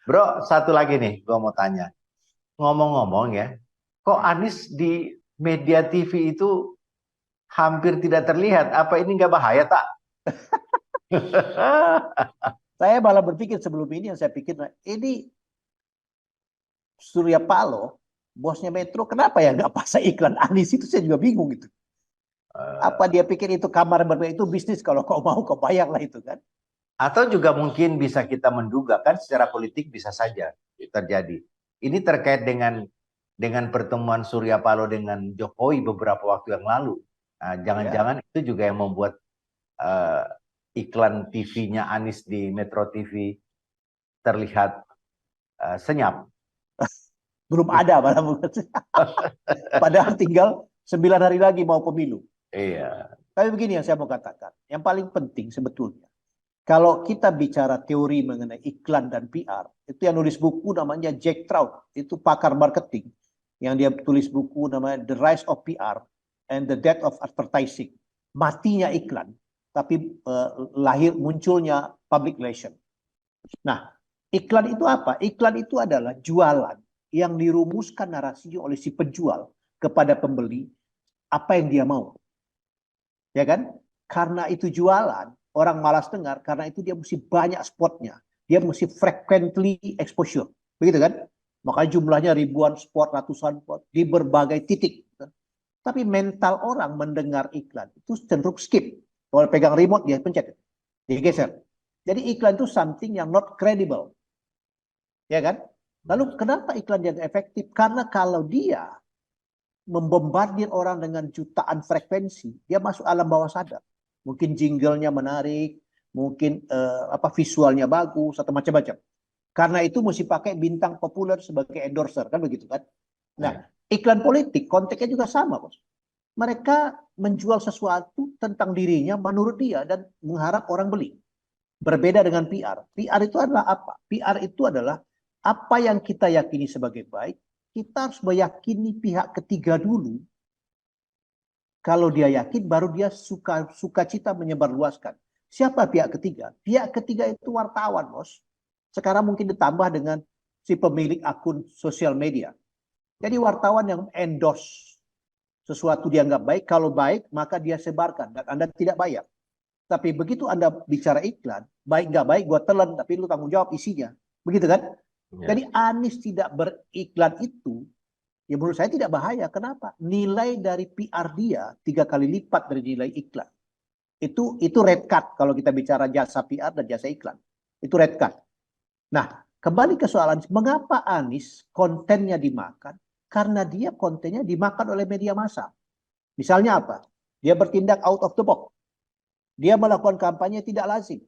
Bro, satu lagi nih, gua mau tanya. Ngomong-ngomong ya, kok Anies di media TV itu hampir tidak terlihat? Apa ini nggak bahaya, tak? Saya malah berpikir sebelum ini yang saya pikir, nah, ini Surya Paloh, bosnya Metro, kenapa ya nggak pasang iklan Anies itu saya juga bingung gitu. Apa Eh, dia pikir itu kamar berbeda itu bisnis kalau kau mau kau bayar lah itu kan. Atau juga mungkin bisa kita menduga kan secara politik bisa saja terjadi. Ini terkait dengan pertemuan Surya Paloh dengan Jokowi beberapa waktu yang lalu. Nah, Ya, jangan-jangan itu juga yang membuat eh, iklan TV-nya Anies di Metro TV terlihat senyap. belum ada malah. Padahal tinggal 9 hari lagi mau pemilu. Iya. Tapi begini yang saya mau katakan. Yang paling penting sebetulnya. Kalau kita bicara teori mengenai iklan dan PR, itu yang nulis buku namanya Jack Trout. Itu pakar marketing. Yang dia tulis buku namanya The Rise of PR and the Death of Advertising. Matinya iklan, tapi lahir munculnya public relation. Nah, iklan itu apa? Iklan itu adalah jualan yang dirumuskan narasinya oleh si penjual kepada pembeli apa yang dia mau. Ya kan? Karena itu jualan, orang malas dengar, karena itu dia mesti banyak spotnya. Dia mesti frequently exposure. Begitu kan? Makanya jumlahnya ribuan spot, ratusan spot di berbagai titik. Tapi mental orang mendengar iklan itu cenderung skip. Kalau pegang remote dia pencet, dia geser. Jadi iklan itu something yang not credible, ya kan? Lalu kenapa iklan yang efektif? Karena kalau dia membombardir orang dengan jutaan frekuensi, dia masuk alam bawah sadar. Mungkin jinglenya menarik, mungkin apa visualnya bagus atau macam-macam. Karena itu mesti pakai bintang populer sebagai endorser, kan begitu kan? Nah, Iya. iklan politik konteksnya juga sama, Bos. Mereka menjual sesuatu tentang dirinya menurut dia dan mengharap orang beli. Berbeda dengan PR. PR itu adalah apa? PR itu adalah apa yang kita yakini sebagai baik, kita harus meyakini pihak ketiga dulu. Kalau dia yakin, baru dia suka cita menyebarluaskan. Siapa pihak ketiga? Pihak ketiga itu wartawan, Bos. Sekarang mungkin ditambah dengan si pemilik akun sosial media. Jadi wartawan yang endorse sesuatu dianggap baik, kalau baik maka dia sebarkan dan Anda tidak bayar. Tapi begitu Anda bicara iklan, baik nggak baik, gua telan, tapi lu tanggung jawab isinya. Begitu kan? Iya. Jadi Anies tidak beriklan itu, ya menurut saya tidak bahaya. Kenapa? Nilai dari PR dia 3 kali lipat dari nilai iklan. Itu red card kalau kita bicara jasa PR dan jasa iklan. Itu red card. Nah, kembali ke soalan, mengapa Anies kontennya dimakan? Karena dia kontennya dimakan oleh media massa. Misalnya apa? Dia bertindak out of the box. Dia melakukan kampanye tidak lazim.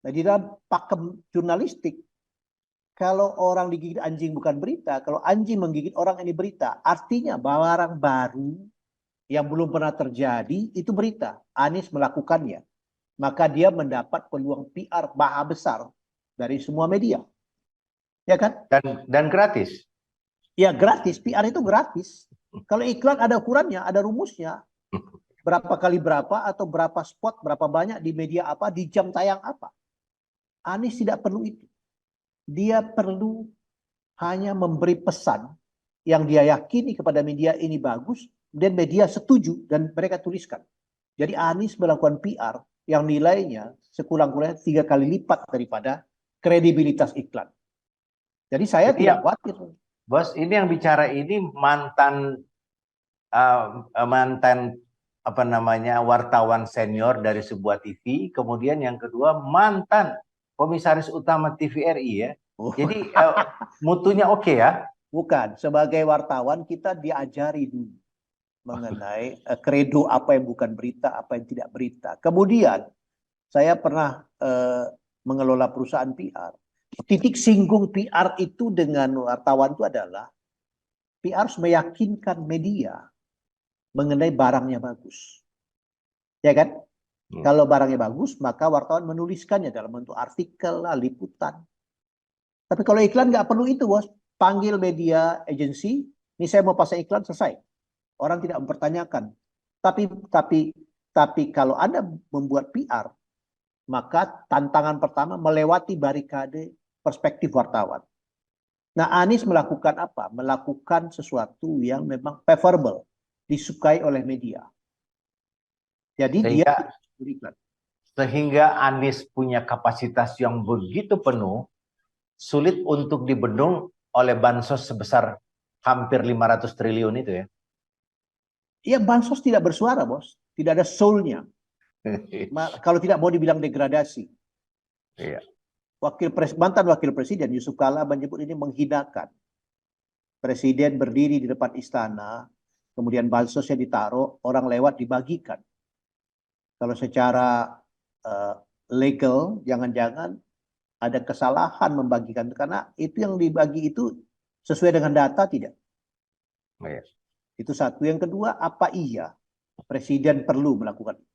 Nah, di dalam pakem jurnalistik, kalau orang digigit anjing bukan berita, kalau anjing menggigit orang ini berita. Artinya barang baru yang belum pernah terjadi itu berita. Anies melakukannya. Maka dia mendapat peluang PR maha besar dari semua media. Ya kan? Dan gratis. Ya gratis, PR itu gratis. Kalau iklan ada ukurannya, ada rumusnya. Berapa kali berapa atau berapa spot, berapa banyak di media apa, di jam tayang apa. Anies tidak perlu itu. Dia perlu hanya memberi pesan yang dia yakini kepada media ini bagus, dan media setuju dan mereka tuliskan. Jadi Anies melakukan PR yang nilainya sekurang-kurangnya 3 kali lipat daripada kredibilitas iklan. Jadi saya Ini tidak yang khawatir. bos, ini yang bicara ini mantan apa namanya wartawan senior dari sebuah TV, kemudian yang kedua mantan komisaris utama TVRI ya. Oh, Jadi mutunya oke ya. bukan, sebagai wartawan kita diajari dulu mengenai kredo apa yang bukan berita, apa yang tidak berita. Kemudian saya pernah mengelola perusahaan PR. Titik singgung PR itu dengan wartawan itu adalah PR harus meyakinkan media mengenai barangnya bagus. Ya kan? Hmm. Kalau barangnya bagus, maka wartawan menuliskannya dalam bentuk artikel, liputan. Tapi kalau iklan nggak perlu itu, Bos. Panggil media agency, ini saya mau pasang iklan, selesai. Orang tidak mempertanyakan. Tapi tapi tapi kalau Anda membuat PR, maka tantangan pertama melewati barikade perspektif wartawan. Nah, Anies melakukan apa? Melakukan sesuatu yang memang favorable, disukai oleh media. Jadi dia Sehingga berikan. sehingga Anies punya kapasitas yang begitu penuh, sulit untuk dibendung oleh bansos sebesar hampir 500 triliun itu ya. Iya, bansos tidak bersuara, bos. Tidak ada soul-nya. Kalau tidak mau dibilang degradasi. Iya. Mantan wakil presiden Yusuf Kala menyebut ini menghinakan. Presiden berdiri di depan istana, kemudian bansosnya ditaruh, orang lewat dibagikan. Kalau secara legal, jangan-jangan ada kesalahan membagikan, karena itu yang dibagi itu sesuai dengan data tidak? Iya. Itu satu. Yang kedua, apa iya presiden perlu melakukan itu?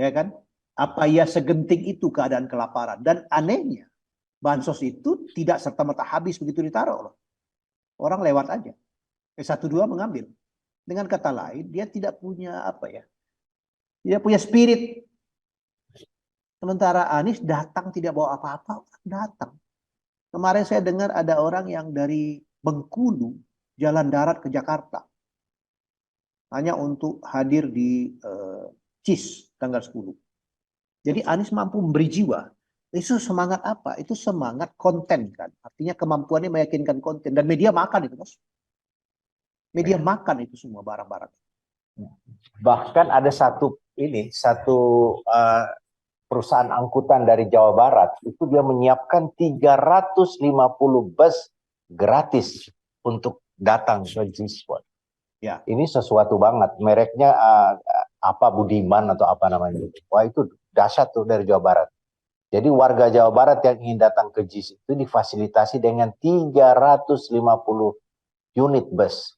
Ya kan? Apa iya segenting itu keadaan kelaparan? Dan anehnya, bansos itu tidak serta-merta habis begitu ditaruh loh. Orang lewat aja. Satu dua mengambil. Dengan kata lain, dia tidak punya apa ya? Tidak punya spirit. Sementara Anies datang tidak bawa apa-apa, datang. Kemarin saya dengar ada orang yang dari Bengkulu jalan darat ke Jakarta hanya untuk hadir di CIS tanggal 10. Jadi Anies mampu memberi jiwa. Itu semangat apa? Itu semangat konten kan. Artinya kemampuannya meyakinkan konten. Dan media makan itu, bos. Media makan itu semua barang-barang. Bahkan ada satu perusahaan angkutan dari Jawa Barat, itu dia menyiapkan 350 bus gratis untuk datang ke G-Spot. Ya. Ini sesuatu banget. Mereknya apa, Budiman atau apa namanya. Wah, itu dahsyat tuh dari Jawa Barat. Jadi warga Jawa Barat yang ingin datang ke JIS itu difasilitasi dengan 350 unit bus.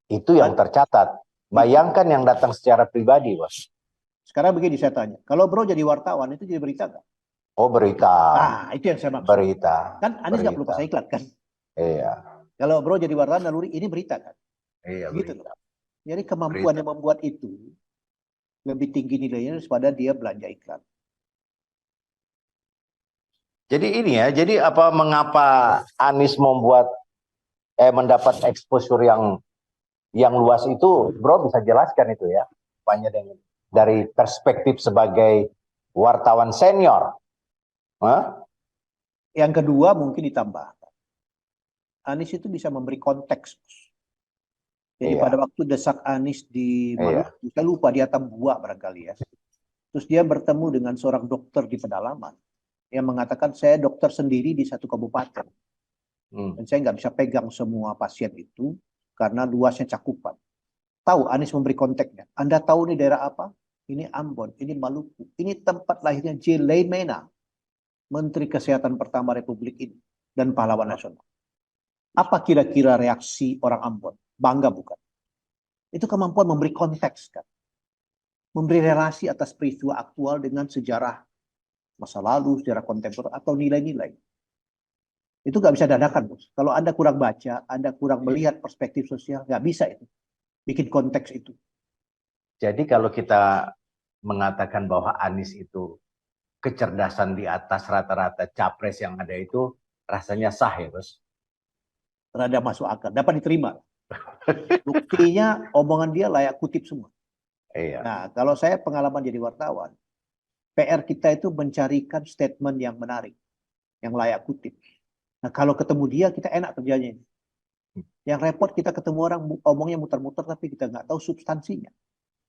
Itu yang tercatat. Bayangkan yang datang secara pribadi, bos. Sekarang begini saya tanya, kalau bro jadi wartawan itu jadi berita nggak? Oh, berita. Ah, itu yang saya maksud. Berita. Kan Anies nggak perlu pasang iklan kan? Iya. Kalau bro jadi wartawan naluri ini berita kan? Iya, Gitu berita. loh. Jadi kemampuan yang membuat itu lebih tinggi nilainya daripada dia belanja iklan. Jadi ini ya, jadi mengapa Anies mendapat exposure yang luas itu, bro bisa jelaskan itu ya, banyak dari perspektif sebagai wartawan senior. Hah? Yang kedua mungkin ditambahkan, Anies itu bisa memberi konteks. Jadi pada waktu desak Anies di Maluku, saya lupa di Atambua barangkali ya. Terus dia bertemu dengan seorang dokter di pedalaman yang mengatakan saya dokter sendiri di satu kabupaten. Dan saya nggak bisa pegang semua pasien itu karena luasnya cakupan. Tahu Anies memberi konteksnya. Anda tahu ini daerah apa? Ini Ambon, ini Maluku. Ini tempat lahirnya J. Leimena, Menteri Kesehatan pertama Republik ini dan pahlawan nasional. Apa kira-kira reaksi orang Ambon? Bangga bukan? Itu kemampuan memberi konteks kan. Memberi relasi atas peristiwa aktual dengan sejarah masa lalu, sejarah kontemporer atau nilai-nilai. Itu nggak bisa dadakan, bos. Kalau Anda kurang baca, Anda kurang melihat perspektif sosial, nggak bisa itu. Bikin konteks itu. Jadi kalau kita mengatakan bahwa Anies itu kecerdasan di atas rata-rata capres yang ada itu, rasanya sah ya, bos. Rada masuk akal, dapat diterima. Buktinya omongan dia layak kutip semua. Iya. Nah, kalau saya pengalaman jadi wartawan, PR kita itu mencarikan statement yang menarik, yang layak kutip. Nah, kalau ketemu dia, kita enak kerjanya. Yang repot kita ketemu orang omongnya muter-muter, tapi kita nggak tahu substansinya.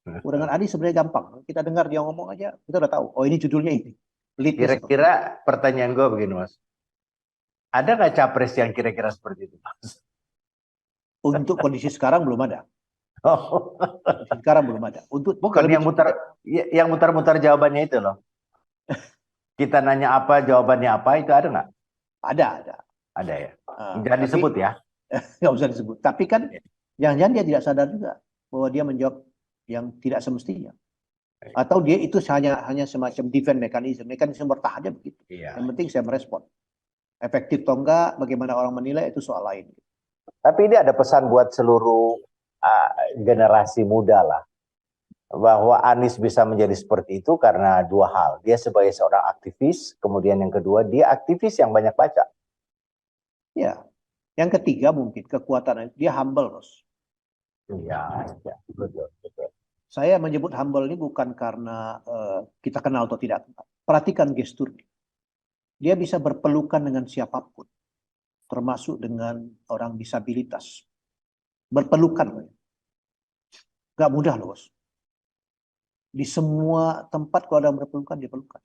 Dengan Adi sebenarnya gampang. Kita dengar dia ngomong aja, kita udah tahu. Oh, ini judulnya ini. Kira-kira pertanyaan gue begini, Mas. Ada nggak capres yang kira-kira seperti itu, Mas? Untuk kondisi sekarang belum ada. Oh. Sekarang belum ada. Untuk bukan yang mutar-mutar jawabannya itu loh. Kita nanya apa, jawabannya apa, itu ada nggak? Ada. Ada ya. Jangan disebut ya. Nggak usah disebut. Tapi kan jangan-jangan dia tidak sadar juga bahwa dia menjawab yang tidak semestinya. Atau dia itu hanya semacam defense mekanisme bertahannya begitu. Iya. Yang penting saya merespon. Efektif atau enggak, bagaimana orang menilai itu soal lain. Tapi ini ada pesan buat seluruh generasi muda lah. bahwa Anies bisa menjadi seperti itu karena dua hal. Dia sebagai seorang aktivis, kemudian yang kedua dia aktivis yang banyak baca. Ya, yang ketiga mungkin kekuatan dia humble, Bos. Iya, ya, betul, betul. Saya menyebut humble ini bukan karena kita kenal atau tidak. Perhatikan gesturnya. Dia bisa berpelukan dengan siapapun, termasuk dengan orang disabilitas. Berpelukan. Gak mudah loh, Bos. Di semua tempat kalau ada berpelukan, dia pelukan.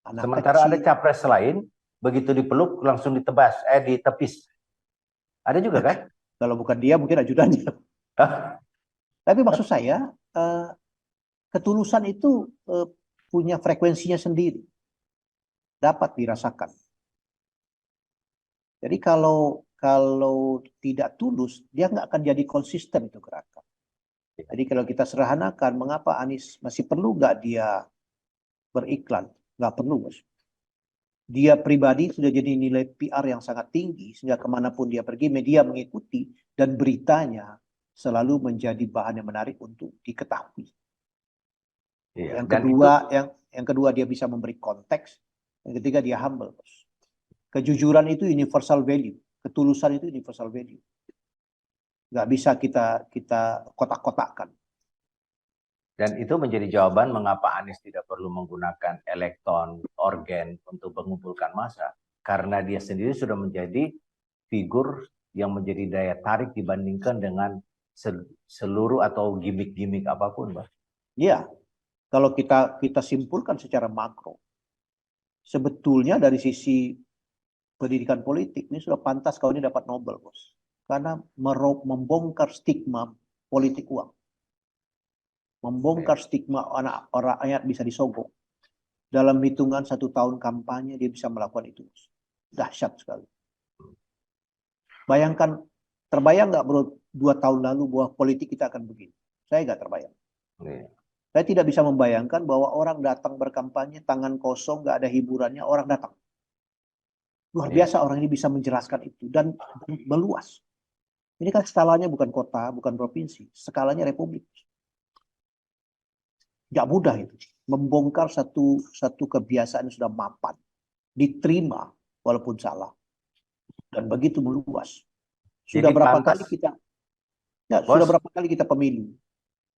Anak Sementara ada kecil. capres lain, begitu dipeluk langsung ditepis. Ada juga kan? Kalau bukan dia, mungkin ajudannya. Tapi maksud saya, ketulusan itu punya frekuensinya sendiri. Dapat dirasakan. Jadi kalau tidak tulus, dia nggak akan jadi konsisten itu gerakan. Jadi kalau kita sederhanakan, mengapa Anies masih perlu nggak dia beriklan? Nggak perlu, Bos. Dia pribadi sudah jadi nilai PR yang sangat tinggi, sehingga kemanapun dia pergi, media mengikuti, dan beritanya selalu menjadi bahan yang menarik untuk diketahui. Iya. Yang kedua dia bisa memberi konteks, yang ketiga dia humble, Bos. Kejujuran itu universal value, ketulusan itu universal value. Nggak bisa kita kotak-kotakkan. Dan itu menjadi jawaban mengapa Anies tidak perlu menggunakan elektron, organ untuk mengumpulkan massa. Karena dia sendiri sudah menjadi figur yang menjadi daya tarik dibandingkan dengan seluruh atau gimmick-gimmick apapun, Bang. Ya, kalau kita simpulkan secara makro, sebetulnya dari sisi pendidikan politik ini sudah pantas kalau ini dapat Nobel, Bos. Karena membongkar stigma politik uang. Membongkar stigma orang rakyat bisa disogok. Dalam hitungan 1 tahun kampanye dia bisa melakukan itu. Dahsyat sekali. Bayangkan, terbayang nggak bro 2 tahun lalu bahwa politik kita akan begini? Saya nggak terbayang. Saya tidak bisa membayangkan bahwa orang datang berkampanye tangan kosong, nggak ada hiburannya, orang datang. Luar biasa orang ini bisa menjelaskan itu dan meluas. Ini kan skalanya bukan kota, bukan provinsi, skalanya republik. Nggak mudah itu. Membongkar satu kebiasaan yang sudah mapan. Diterima walaupun salah. Dan begitu meluas. Sudah berapa kali kita pemilu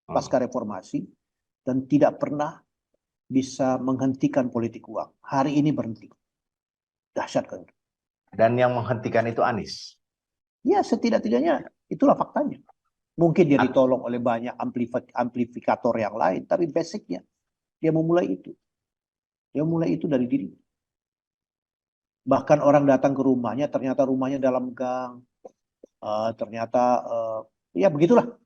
pasca reformasi dan tidak pernah bisa menghentikan politik uang. Hari ini berhenti. Dahsyat kan. Dan yang menghentikan itu Anies. Ya, setidak-tidaknya itulah faktanya. Mungkin dia ditolong oleh banyak amplifikator yang lain, tapi basicnya dia memulai itu. Dia mulai itu dari diri. Bahkan orang datang ke rumahnya, ternyata rumahnya dalam gang. Ya begitulah.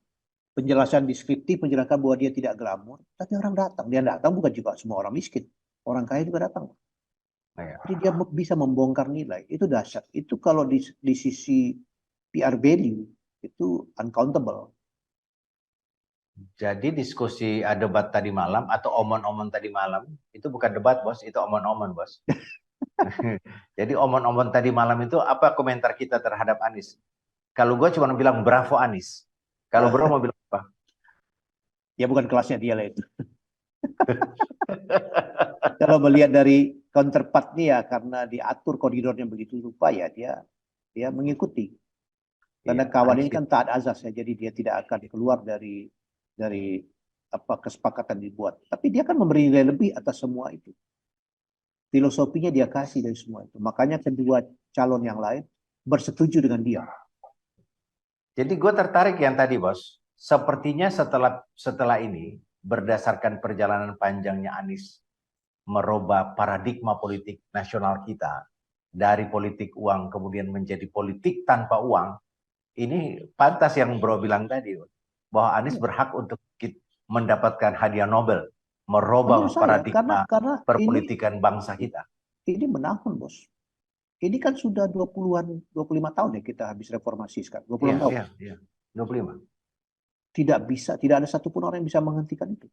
Penjelasan deskriptif menjelaskan bahwa dia tidak glamor. Tapi orang datang. Dia datang bukan juga semua orang miskin. Orang kaya juga datang. Jadi dia bisa membongkar nilai. Itu dahsyat. Itu kalau di sisi PR value, itu uncountable. Jadi diskusi debat tadi malam atau omon-omon tadi malam itu bukan debat, Bos, itu omon-omon, Bos. Jadi omon-omon tadi malam itu apa komentar kita terhadap Anies? Kalau gue cuma bilang bravo Anies. Kalau bro mau bilang apa? Ya bukan kelasnya dia lah itu. Kalau melihat dari counterpart nih ya, karena diatur koridornya begitu rupa ya dia mengikuti. Karena kawan ini kan taat azas ya, jadi dia tidak akan keluar dari apa kesepakatan dibuat. Tapi dia kan memberi nilai lebih atas semua itu. Filosofinya dia kasih dari semua itu. Makanya kedua calon yang lain bersetuju dengan dia. Jadi gue tertarik yang tadi, Bos. Sepertinya setelah ini, berdasarkan perjalanan panjangnya Anies merubah paradigma politik nasional kita, dari politik uang kemudian menjadi politik tanpa uang, ini pantas yang bro bilang tadi, bahwa Anies berhak untuk mendapatkan hadiah Nobel, merubah paradigma perpolitikan bangsa kita. Ini menahun, Bos. Ini kan sudah 25 tahun ya kita habis reformasi sekarang. 20 tahun. Iya, 25. Tidak ada satupun orang yang bisa menghentikan itu.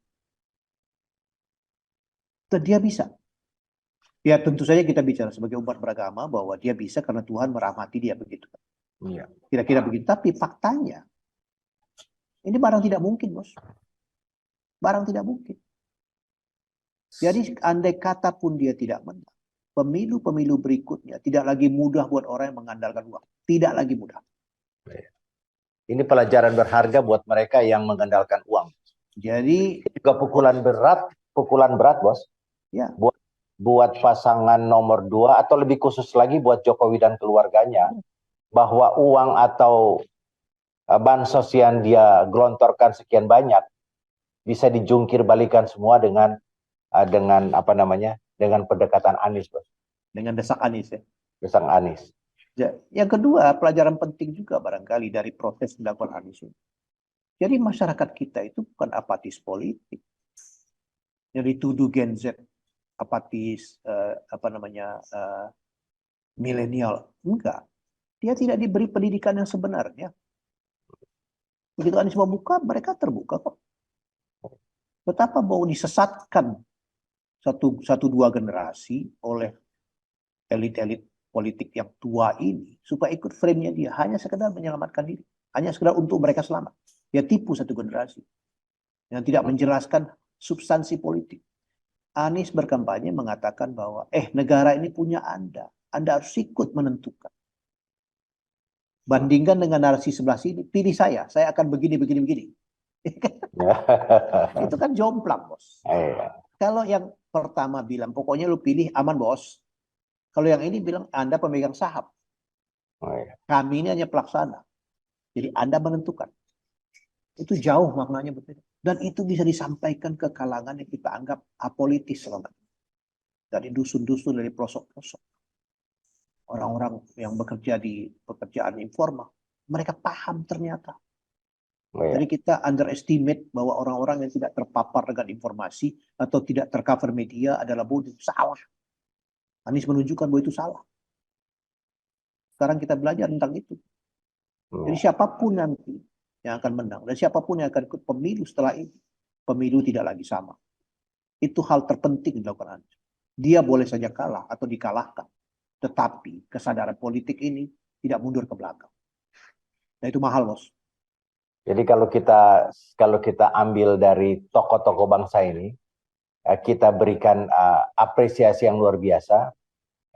Dan dia bisa. Ya tentu saja kita bicara sebagai umat beragama bahwa dia bisa karena Tuhan merahmati dia begitu. Iya. Kira-kira begitu. Tapi faktanya, ini barang tidak mungkin, Bos. Barang tidak mungkin. Jadi andai kata pun dia tidak menang, pemilu-pemilu berikutnya tidak lagi mudah buat orang yang mengandalkan uang. Tidak lagi mudah. Ini pelajaran berharga buat mereka yang mengandalkan uang. Jadi juga pukulan berat, Bos. ya, Buat pasangan nomor 2 atau lebih khusus lagi buat Jokowi dan keluarganya, bahwa uang atau bansos yang dia gelontorkan sekian banyak bisa dijungkir balikan semua dengan apa namanya, dengan pendekatan Anies, Bos. dengan desak Anies ya. Desak Anies. Yang kedua, pelajaran penting juga barangkali dari proses dilakukan Anies ini. Jadi masyarakat kita itu bukan apatis politik. Yang dituduh Gen Z apatis, milenial. Enggak. Dia tidak diberi pendidikan yang sebenarnya. Begitu Anies membuka, mereka terbuka kok. Betapa mau disesatkan satu dua generasi oleh elit-elit politik yang tua ini supaya ikut frame-nya dia, hanya sekedar menyelamatkan diri, hanya sekedar untuk mereka selamat. Dia tipu satu generasi yang tidak menjelaskan substansi politik. Anies berkampanye mengatakan bahwa negara ini punya Anda harus ikut menentukan. Bandingkan dengan narasi sebelah sini, pilih saya akan begini. Itu kan jomplang, Bos. Kalau yang pertama bilang, pokoknya lu pilih aman, Bos. Kalau yang ini bilang, Anda pemegang saham. Kami ini hanya pelaksana. Jadi Anda menentukan. Itu jauh maknanya berbeda. Dan itu bisa disampaikan ke kalangan yang kita anggap apolitis selama ini. Dari dusun-dusun, dari pelosok-pelosok. Orang-orang yang bekerja di pekerjaan informal. Mereka paham ternyata. Jadi kita underestimate bahwa orang-orang yang tidak terpapar dengan informasi atau tidak tercover media adalah bodoh. Salah. Anies menunjukkan bahwa itu salah. Sekarang kita belajar tentang itu. Jadi siapapun nanti yang akan menang dan siapapun yang akan ikut pemilu setelah ini, pemilu tidak lagi sama. Itu hal terpenting dilakukan Anies. Dia boleh saja kalah atau dikalahkan, tetapi kesadaran politik ini tidak mundur ke belakang. Nah itu mahal, Bos. Jadi kalau kita ambil dari tokoh-tokoh bangsa ini, kita berikan apresiasi yang luar biasa.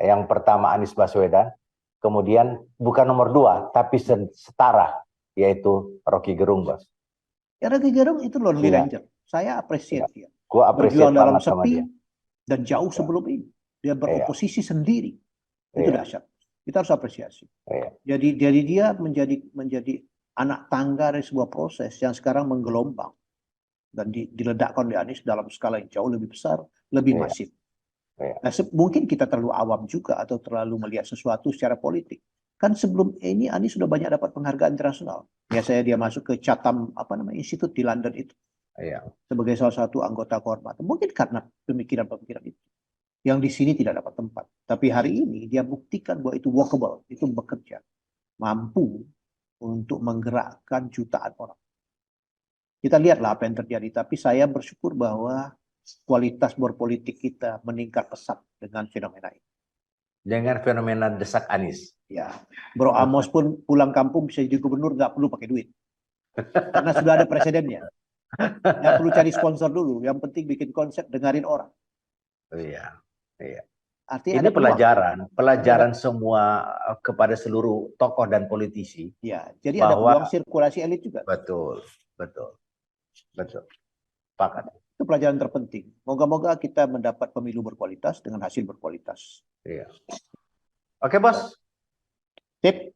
Yang pertama Anies Baswedan, kemudian bukan nomor 2, tapi setara, yaitu Rocky Gerung, Bos. Ya, Rocky Gerung itu lonely ranger. Saya apresiasi dia. Gua apresiasi berjuang dalam banget sama sepi dia. Dan jauh sebelum ini. Dia beroposisi sendiri. Itu dahsyat. Kita harus apresiasi. Jadi dia menjadi anak tangga dari sebuah proses yang sekarang menggelombang. Dan diledakkan oleh Anies dalam skala yang jauh lebih besar, lebih masif. Nah, mungkin kita terlalu awam juga atau terlalu melihat sesuatu secara politik. Kan sebelum ini Anies sudah banyak dapat penghargaan internasional. Biasanya dia masuk ke Chatham Institute di London itu. Sebagai salah satu anggota kehormatan. Mungkin karena pemikiran-pemikiran itu. Yang di sini tidak dapat tempat. Tapi hari ini dia buktikan bahwa itu workable, itu bekerja. Mampu untuk menggerakkan jutaan orang. Kita lihatlah apa yang terjadi. Tapi saya bersyukur bahwa kualitas berpolitik kita meningkat pesat dengan fenomena ini. Dengan fenomena desak Anies. Ya, Bro Amos pun pulang kampung bisa jadi gubernur nggak perlu pakai duit. Karena sudah ada presidennya. Nggak perlu cari sponsor dulu. Yang penting bikin konsep, dengarin orang. Iya. Artinya ini ada pelajaran semua kepada seluruh tokoh dan politisi. Ya, jadi bahwa, ada peluang sirkulasi elit juga. Betul. Sepakat. Itu pelajaran terpenting. Moga-moga kita mendapat pemilu berkualitas dengan hasil berkualitas. Iya. Oke, Bos. Tip.